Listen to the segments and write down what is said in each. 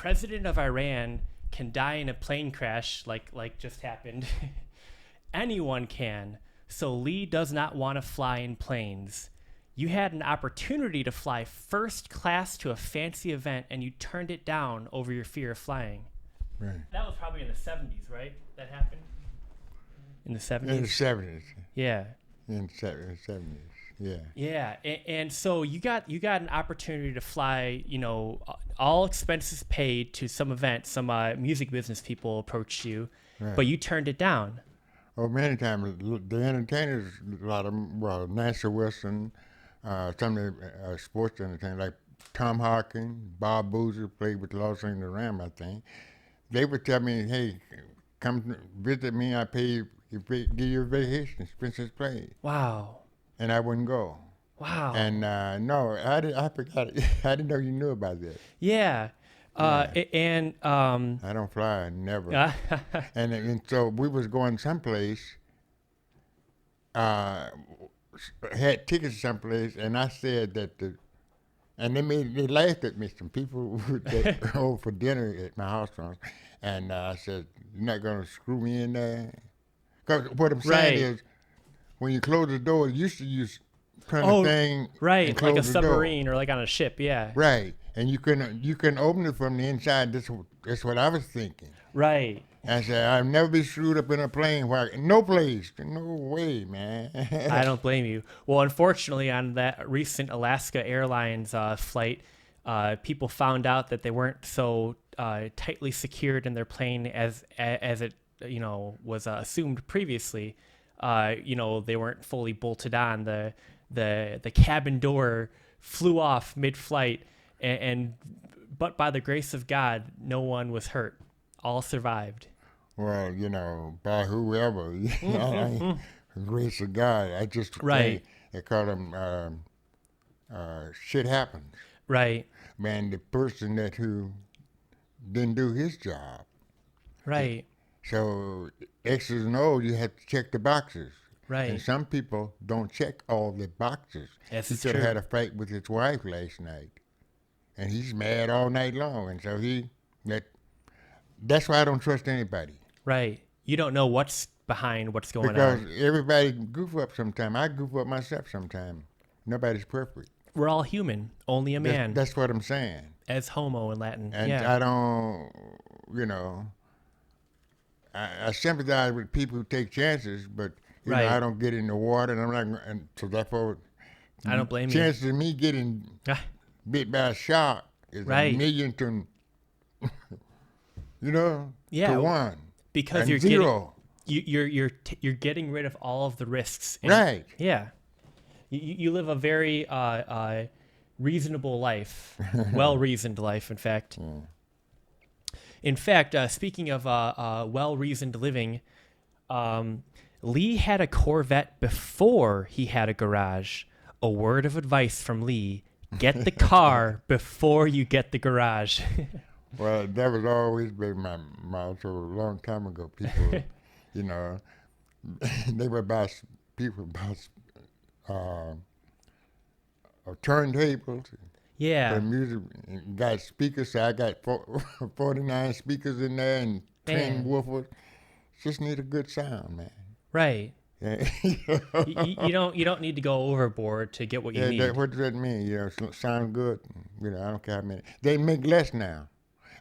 president of Iran can die in a plane crash like just happened, anyone can. So Lee does not want to fly in planes. You had an opportunity to fly first class to a fancy event, and you turned it down over your fear of flying. Right. That was probably in the 70s, right? That happened? In the 70s? In the 70s. Yeah. In the 70s, yeah. Yeah, and so you got an opportunity to fly, all expenses paid to some event. Some music business people approached you, Right. but you turned it down. Oh, many times the entertainers, a lot of them, well, Nancy Wilson, some of the sports entertainers like Tom Hawkins, Bob Boozer played with the Los Angeles Rams, I think. They would tell me, "Hey, come visit me. I give you a vacation, expenses paid." Wow. And I wouldn't go. Wow. And no, I forgot it. I didn't know you knew about that. Yeah. And I don't fly, never. and so we was going someplace, had tickets someplace, and I said that and they laughed at me. Some people that over for dinner at my house once, and I said, "You're not gonna screw me in there?" Because what I'm saying is, when you close the door, you used to use kind of thing, right, like a submarine or like on a ship, yeah. Right, and you can open it from the inside. That's what I was thinking. Right. I said, I'll never be screwed up in a plane. No place. No way, man. I don't blame you. Well, unfortunately, on that recent Alaska Airlines flight, people found out that they weren't so tightly secured in their plane as it was assumed previously. They weren't fully bolted on. The cabin door flew off mid-flight, but by the grace of God, no one was hurt. All survived. Well, by whoever, grace of God. I just right. They call them shit happens. Right. Man, the person who didn't do his job. Right. So X's and O's, you have to check the boxes. Right. And some people don't check all the boxes. Yes, he could have had a fight with his wife last night, and he's mad all night long, and so that's why I don't trust anybody. Right. You don't know what's behind what's going on. Because everybody goof up sometime. I goof up myself sometime. Nobody's perfect. We're all human. Only a man. That's what I'm saying. As homo in Latin. And yeah. I don't, I sympathize with people who take chances, but right. I don't get in the water, and I'm not, and so therefore, I don't blame chances of me getting bit by a shark is right. a million to, yeah, to one. Because you're zero. You're getting rid of all of the risks. And, right. Yeah. You live a very reasonable life, well-reasoned life, in fact. Mm. In fact, speaking of well-reasoned living, Lee had a Corvette before he had a garage. A word of advice from Lee: get the car before you get the garage. Well, that was always been my motto a long time ago. People, they would buy turntables. Yeah. For music, got speakers. So I got 49 speakers in there and 10 woofers. Just need a good sound, man. Right. Yeah. you don't need to go overboard to get what you need. What does that mean? Sound good. I don't care how many. They make less now.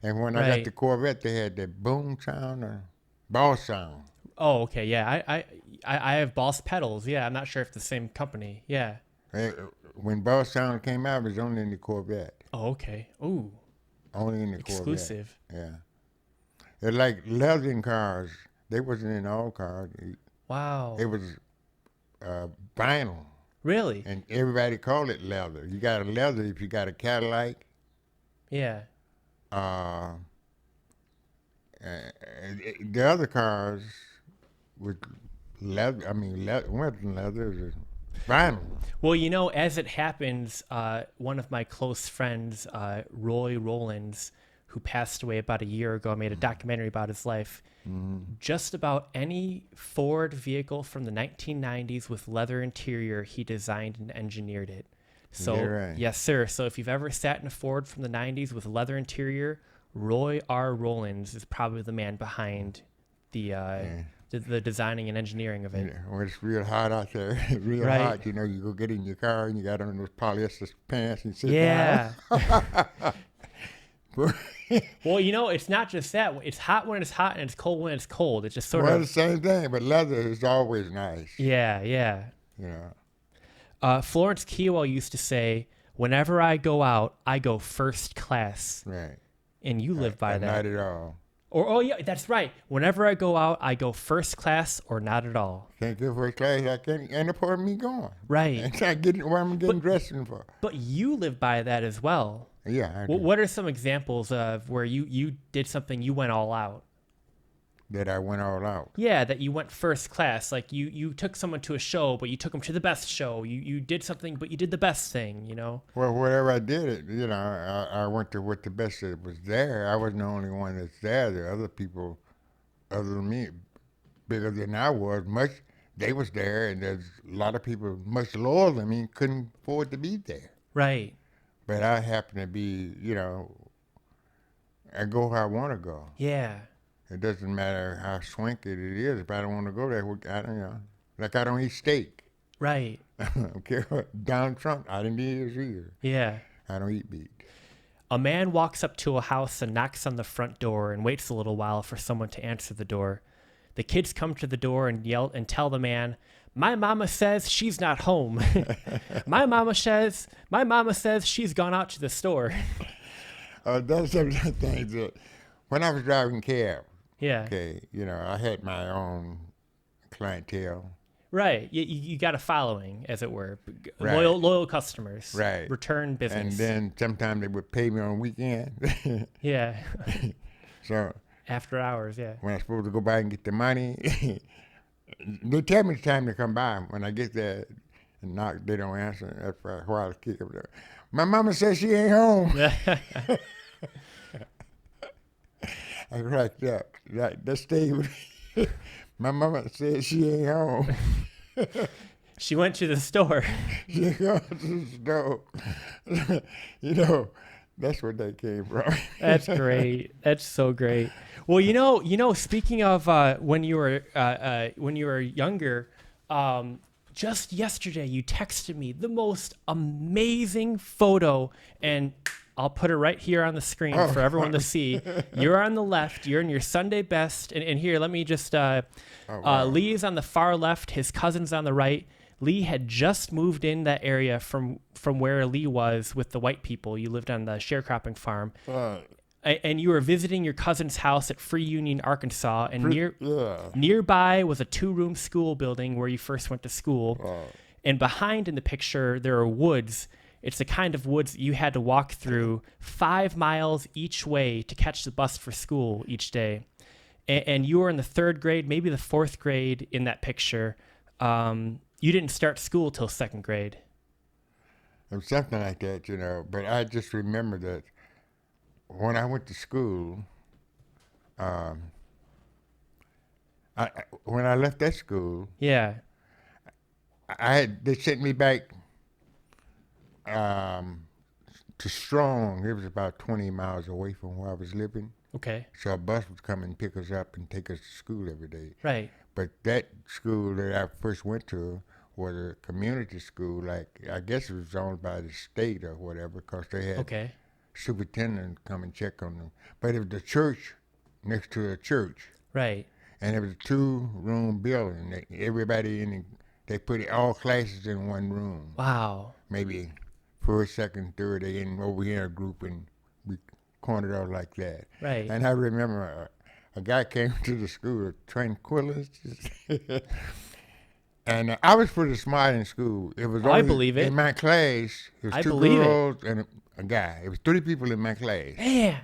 And when I got the Corvette, they had that boom sound or Boss sound. Oh, okay, yeah. I have Boss pedals. Yeah, I'm not sure if the same company. Yeah. When Boss sound came out, it was only in the Corvette. Oh, okay. Ooh. Only in the Exclusive. Corvette. Yeah. They're like leather cars. They wasn't in all cars. Wow. It was vinyl. Really? And everybody called it leather. You got a leather if you got a Cadillac. Yeah. The other cars with leather, wasn't leather, it was vinyl. Well, as it happens, one of my close friends, Roy Rollins, who passed away about a year ago, made a documentary about his life. Mm-hmm. Just about any Ford vehicle from the 1990s with leather interior, he designed and engineered it. So, right. Yes, sir. So if you've ever sat in a Ford from the 90s with leather interior Roy R. Rollins is probably the man behind the designing and engineering of it. When it's real hot out there, real Right. hot, you know, you go get in your car and you got on those polyester pants and sit Yeah. down. Well, you know, it's not just that. It's hot when it's hot and it's cold when it's cold. It's just sort Well, of. the same thing, but leather is always nice. Yeah, yeah. You know, Florence Kewell used to say, "Whenever I go out, I go first class," right. and you live by that. Not at all. Or oh yeah, that's right. Whenever I go out, I go first class or not at all. Can't get first class. I can't. Ain't no part of me going. Right. I can't get where I'm getting dressed for. But you live by that as well. Yeah. I do. What are some examples of where you did something, you went all out? That I went all out. Yeah, that you went first class. Like you took someone to a show, but you took them to the best show. You did something, but you did the best thing, you know? Well, whatever I did, it, you know, I went to what the best that was there. I wasn't the only one that's there. There were other people, other than me, bigger than I was, they was there, and there's a lot of people much lower than me couldn't afford to be there. Right. But I happen to be, you know, I go where I want to go. Yeah. It doesn't matter how swanky it is. If I don't want to go there, I don't, you know, like I don't eat steak. Right. I don't care what Donald Trump, I didn't eat his either. Yeah. I don't eat meat. A man walks up to a house and knocks on the front door and waits a little while for someone to answer the door. The kids come to the door and yell and tell the man, "My mama says she's not home." My mama says she's gone out to the store. Those are the things that, when I was driving cab, Yeah. okay, you know, I had my own clientele. Right. You got a following, as it were. Right. Loyal customers. Right. Return And business. then sometimes they would pay me on weekend. Yeah. So After hours, yeah. when I'm supposed to go by and get the money, they tell me it's time to come by. When I get there and knock, they don't answer. After a while, I kick up there. My mama says she ain't home. I cracked up. That stayed with me. My mama said she ain't home. She went to the store. She goes to the store. You know, that's where that came from. That's great. That's so great. Well, you know. Speaking of when you were younger, just yesterday you texted me the most amazing photo, and I'll put it right here on the screen for everyone to see. You're on the left. You're in your Sunday best, and here, let me just. Wow. Lee's on the far left. His cousin's on the right. Lee had just moved in that area from where Lee was with the white people. You lived on the sharecropping farm. And you were visiting your cousin's house at Free Union, Arkansas, and nearby was a 2-room school building where you first went to school. And behind in the picture, there are woods. It's the kind of woods that you had to walk through 5 miles each way to catch the bus for school each day. And you were in the 3rd grade, maybe the 4th grade in that picture. You didn't start school till 2nd grade. It was something like that, you know. But I just remember that when I went to school, when I left that school, Yeah. they sent me back to Strong. It was about 20 miles away from where I was living. Okay. So a bus would come and pick us up and take us to school every day. Right. But that school that I first went to was a community school. Like, I guess it was owned by the state or whatever, because they had superintendent come and check on them. But it was the church next to a church. Right. And it was a 2-room building. Everybody they put all classes in one room. Wow. Maybe first, second, third, they in over here in a group, and we cornered out like that. Right. And I remember a guy came to the school, tranquilist, and I was pretty smart in school. It was I believe it. In my class, it was I 2 believe girls and a guy. It was 30 people in my class. Man.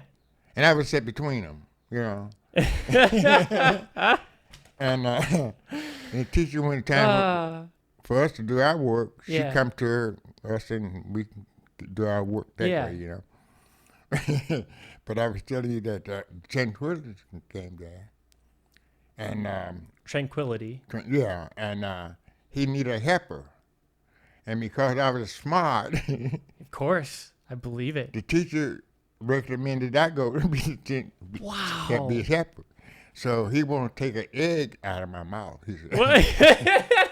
And I was set between them, you know. And the teacher, when time for us to do our work, she come to us and we do our work that way, you know. But I was telling you that Tranquility came there. And Tranquility. Yeah, and he needed a helper. And because I was smart, Of course. I believe it. the teacher recommended I go to Wow. be a shepherd. So he won't take an egg out of my mouth. He said, What?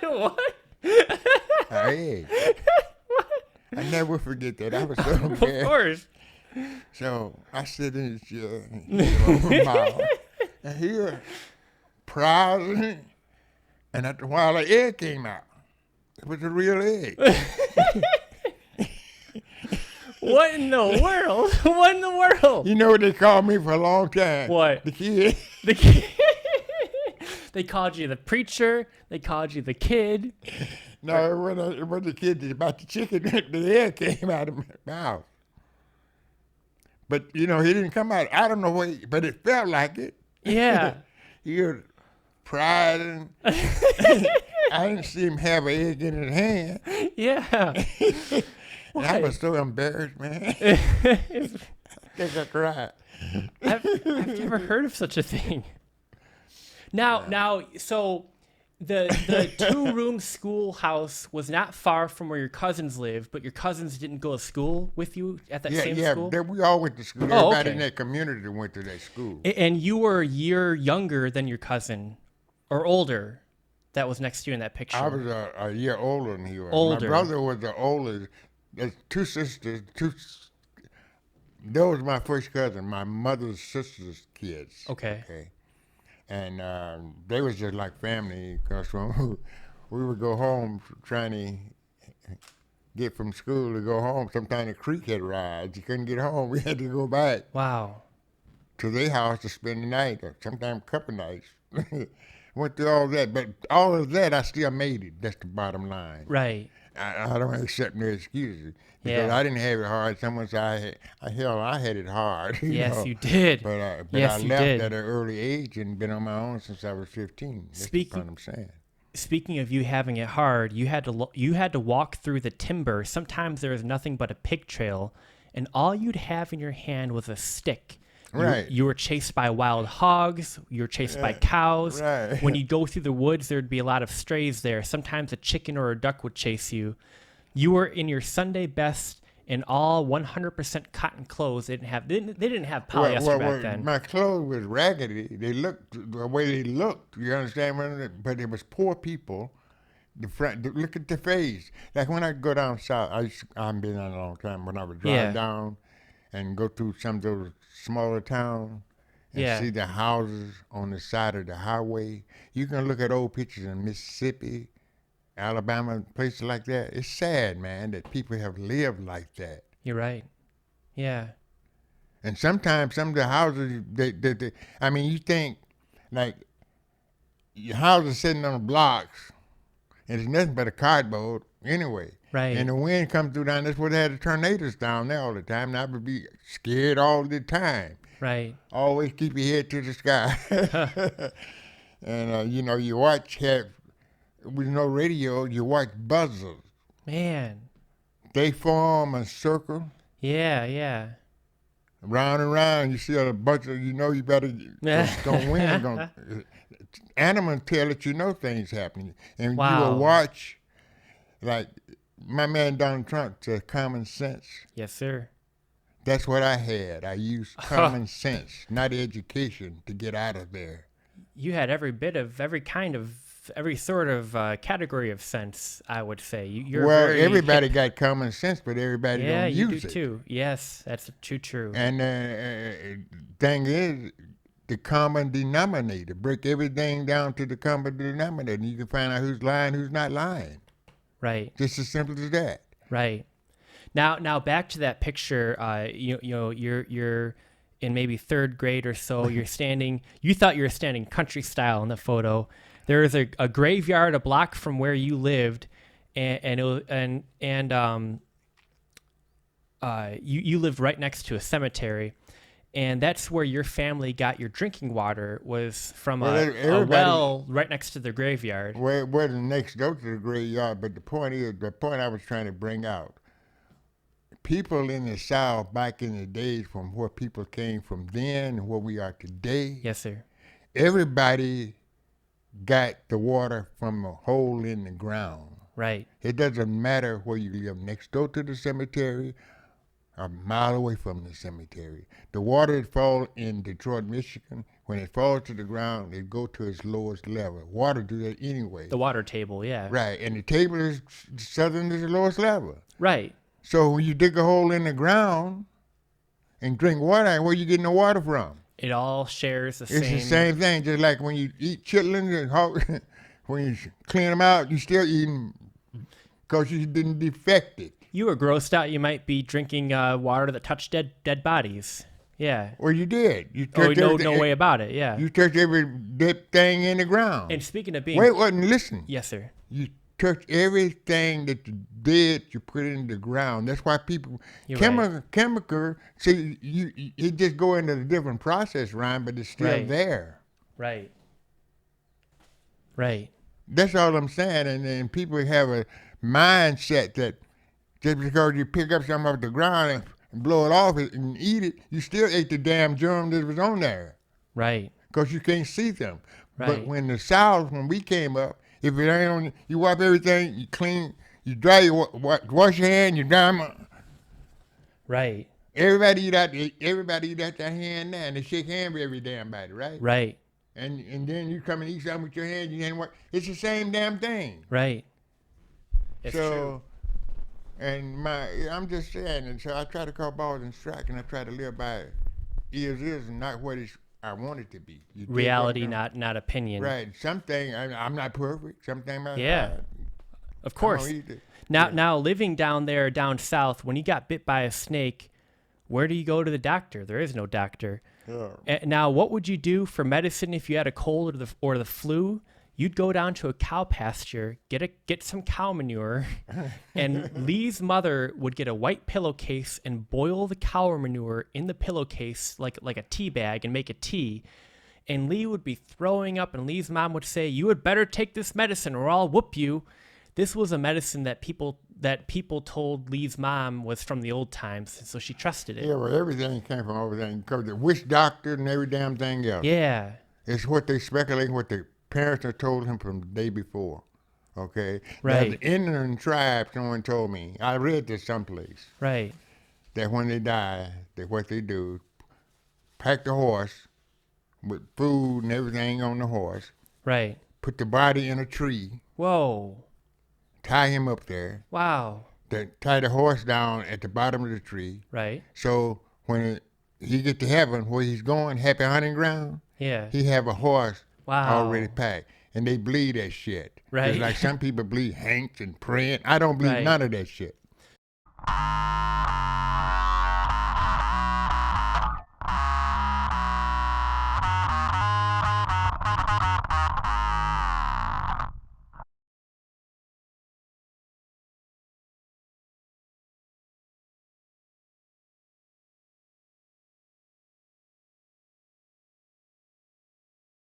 What? an egg. I never forget that. I was so Of embarrassed. course. So I sit in his chair and he opened my mouth. And he was proud of me. And after a while, the egg came out. It was a real egg. What in the world? What in the world? You know what they called me for a long time? What? The kid. The kid. They called you the preacher. They called you the kid. No, it wasn't the kid. About the chicken. The egg came out of my mouth. But, you know, he didn't come out. I don't know what, but it felt like it. Yeah. He was pride. And I didn't see him have an egg in his hand. Yeah. And I was so embarrassed, man. I think I cried. I've never heard of such a thing. Now, so the 2-room schoolhouse was not far from where your cousins lived, but your cousins didn't go to school with you at that same school? Yeah, we all went to school. Oh, Everybody okay. in that community went to that school. And you were a year younger than your cousin, or older, that was next to you in that picture. I was a year older than he was. Older. My brother was the oldest. There's 2 sisters. That was my first cousin, my mother's sister's kids. Okay. And they was just like family because when we would go home trying to get from school to go home, sometimes the creek had rides. You couldn't get home. We had to go back Wow. to their house to spend the night or sometimes a couple nights. Went through all that. But all of that, I still made it. That's the bottom line. Right. I don't accept no excuses because Yeah. I didn't have it hard. Someone said I had it hard. Yes, know. you did. But Yes, I you left did. at an early age and been on my own since I was 15. That's Speaking- what I'm saying. Speaking of you having it hard, you had to walk through the timber. Sometimes there was nothing but a pig trail, and all you'd have in your hand was a stick. Right. You were chased by wild hogs. You were chased by cows. Right. When you go through the woods, there'd be a lot of strays there. Sometimes a chicken or a duck would chase you. You were in your Sunday best in all 100% cotton clothes. They didn't have polyester back then. My clothes was raggedy. They looked the way they looked. You understand? But it was poor people. Look at the face. Like when I go down south, I've been on a long time. When I would drive down and go through some of those smaller towns and see the houses on the side of the highway. You can look at old pictures in Mississippi, Alabama, places like that. It's sad, man, that people have lived like that. You're right. Yeah. And sometimes some of the houses, I mean, you think, like, your house is sitting on blocks, and it's nothing but a cardboard anyway. Right. And the wind comes through down. That's where they had the tornadoes down there all the time. And I would be scared all the time. Right. Always keep your head to the sky. And, you watch, with no radio, you watch buzzers. Man. They form a circle. Yeah. Round and round, you see a bunch of, you better, don't win. Animals tell that things happening. And you will watch, like, my man Donald Trump said common sense. Yes, sir. That's what I had. I used common sense, not education, to get out of there. You had every sort of category of sense, I would say. Everybody got common sense, but everybody don't use it. Yeah, you do too. Yes, that's true. And thing is, the common denominator. Break everything down to the common denominator, and you can find out who's lying, who's not lying. Right. Just as simple as that. Right. Now back to that picture. You're in maybe 3rd grade or so. You're standing. You thought you were standing country style in the photo. There is a graveyard a block from where you lived, you lived right next to a cemetery, and that's where your family got your drinking water, was from a well right next to the graveyard. Well, it wasn't next door to the graveyard, but the point I was trying to bring out, people in the South back in the days, from where people came from then and where we are today. Yes, sir. Everybody got the water from a hole in the ground. Right. It doesn't matter where you live, next door to the cemetery a mile away from the cemetery. The water that falls in Detroit, Michigan, when it falls to the ground, it go to its lowest level. Water do that anyway. The water table, yeah. Right, and the table is southern is the lowest level. Right. So when you dig a hole in the ground and drink water, where you getting the water from? It all shares the It's same. the same thing, just like when you eat chitlins and when you clean them out, you still eating because you didn't defect it. You were grossed out. You might be drinking water that touched dead bodies. Yeah. Well, you did. You Oh, touched no everything. way about it. Yeah. You touched every dead thing in the ground. And speaking of being, Wait, listen. yes, sir. You touch everything that you did, you put it in the ground. That's why people You're chemical. See, it just go into a different process, Ryan, but it's still Right. there. Right. Right. That's all I'm saying. And then people have a mindset that just because you pick up something off the ground and blow it off and eat it, you still ate the damn germ that was on there Right. because you can't see them. Right. But when the South, when we came up, if it ain't on, you wipe everything, you clean, you dry, you wash your hand, you dry 'em. Right. Everybody eat out their hand now, and they shake hands with every damn body, right? Right. And then you come and eat something with your hand, you ain't work. It's the same damn thing. Right. It's so, true. and I'm just saying, and so I try to call balls and strike, and I try to live by is and not what I want it to be. You dig what I'm Reality, saying? not opinion. Right. Something I'm not perfect. Something Yeah. Of course. Now living down south, when you got bit by a snake, where do you go to the doctor? There is no doctor. Yeah. Now, what would you do for medicine if you had a cold or the flu? You'd go down to a cow pasture, get some cow manure, and Lee's mother would get a white pillowcase and boil the cow manure in the pillowcase like a tea bag and make a tea. And Lee would be throwing up, and Lee's mom would say, "You had better take this medicine or I'll whoop you." This was a medicine that people told Lee's mom was from the old times, so she trusted it. Yeah, well, everything came from everything. Because the witch doctor and every damn thing else. Yeah. It's what they speculate, what the parents have told him from the day before. Okay? Right. Now, the Indian tribe, someone told me, I read this someplace, Right. that when they die, what they do, pack the horse with food and everything on the horse, Right. put the body in a tree, Whoa. tie him up there, Wow. tie the horse down at the bottom of the tree. Right. So when he get to heaven, where he's going, happy hunting ground, Yeah. he have a horse Wow. already packed. And they believe that shit. Right. Just like some people believe Hanks and praying. I don't believe Right. none of that shit.